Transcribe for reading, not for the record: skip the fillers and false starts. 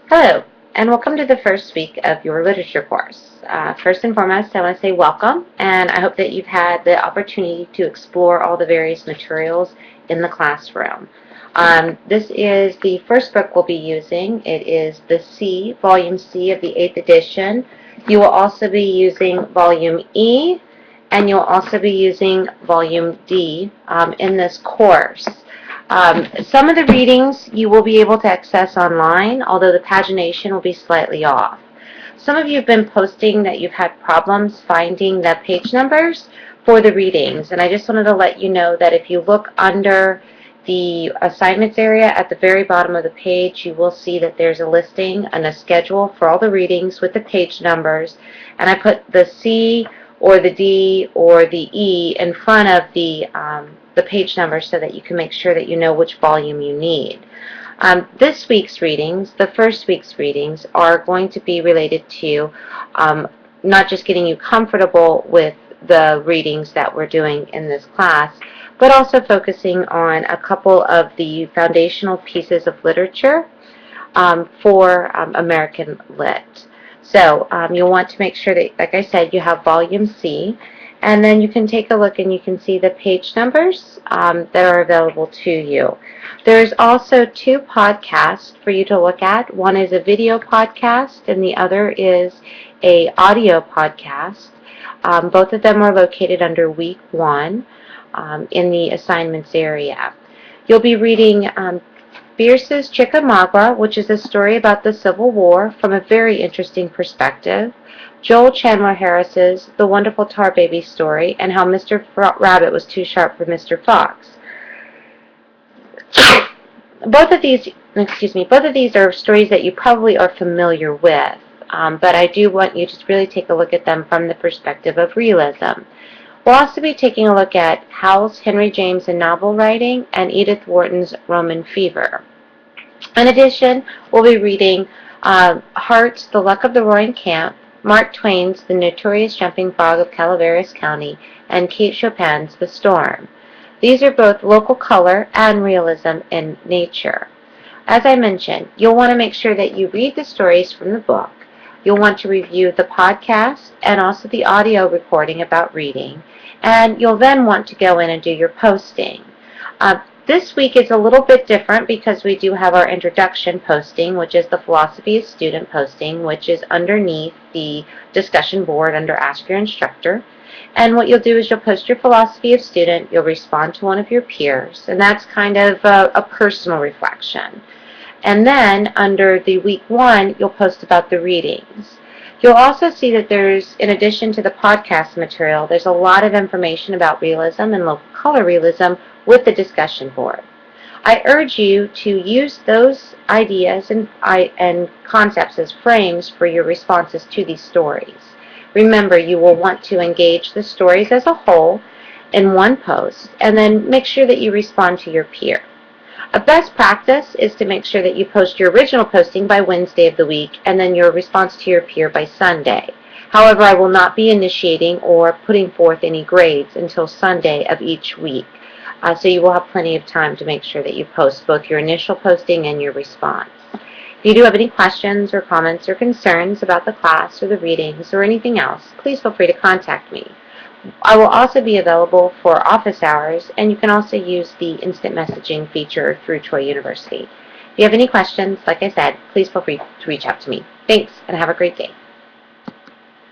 Hello, and welcome to the first week of your literature course. First and foremost, I want to say welcome, and I hope that you've had the opportunity to explore all the various materials in the classroom. This is the first book we'll be using. It is the Volume C of the 8th edition. You will also be using Volume E, and you'll also be using Volume D in this course. Some of the readings you will be able to access online, although the pagination will be slightly off. Some of you have been posting that you've had problems finding the page numbers for the readings, and I just wanted to let you know that if you look under the assignments area at the very bottom of the page, you will see that there's a listing and a schedule for all the readings with the page numbers, and I put the C or the D or the E in front of the page number so that you can make sure that you know which volume you need. This week's readings, the first week's readings, are going to be related to not just getting you comfortable with the readings that we're doing in this class, but also focusing on a couple of the foundational pieces of literature for American Lit. So you'll want to make sure that, like I said, you have Volume C, and then you can take a look and you can see the page numbers that are available to you. There's also 2 podcasts for you to look at. One is a video podcast, and the other is an audio podcast. Both of them are located under Week 1 in the assignments area. You'll be reading Bierce's Chickamauga, which is a story about the Civil War from a very interesting perspective. Joel Chandler Harris's The Wonderful Tar Baby Story, and how Mr. Rabbit was too sharp for Mr. Fox. Both of these are stories that you probably are familiar with, but I do want you to really take a look at them from the perspective of realism. We'll also be taking a look at Howells, Henry James, and novel writing, and Edith Wharton's Roman Fever. In addition, we'll be reading Hart's The Luck of the Roaring Camp, Mark Twain's The Notorious Jumping Frog of Calaveras County, and Kate Chopin's The Storm. These are both local color and realism in nature. As I mentioned, you'll want to make sure that you read the stories from the book. You'll want to review the podcast and also the audio recording about reading, and you'll then want to go in and do your posting. This week is a little bit different because we do have our introduction posting, which is the Philosophy of Student posting, which is underneath the discussion board under Ask Your Instructor. And what you'll do is you'll post your Philosophy of Student, you'll respond to one of your peers, and that's kind of a personal reflection. And then under the Week 1, you'll post about the readings. You'll also see that there's, in addition to the podcast material, there's a lot of information about realism and local color realism with the discussion board. I urge you to use those ideas and concepts as frames for your responses to these stories. Remember, you will want to engage the stories as a whole in one post, and then make sure that you respond to your peer. A best practice is to make sure that you post your original posting by Wednesday of the week, and then your response to your peer by Sunday. However, I will not be initiating or putting forth any grades until Sunday of each week. So you will have plenty of time to make sure that you post both your initial posting and your response. If you do have any questions or comments or concerns about the class or the readings or anything else, please feel free to contact me. I will also be available for office hours, and you can also use the instant messaging feature through Troy University. If you have any questions, like I said, please feel free to reach out to me. Thanks, and have a great day.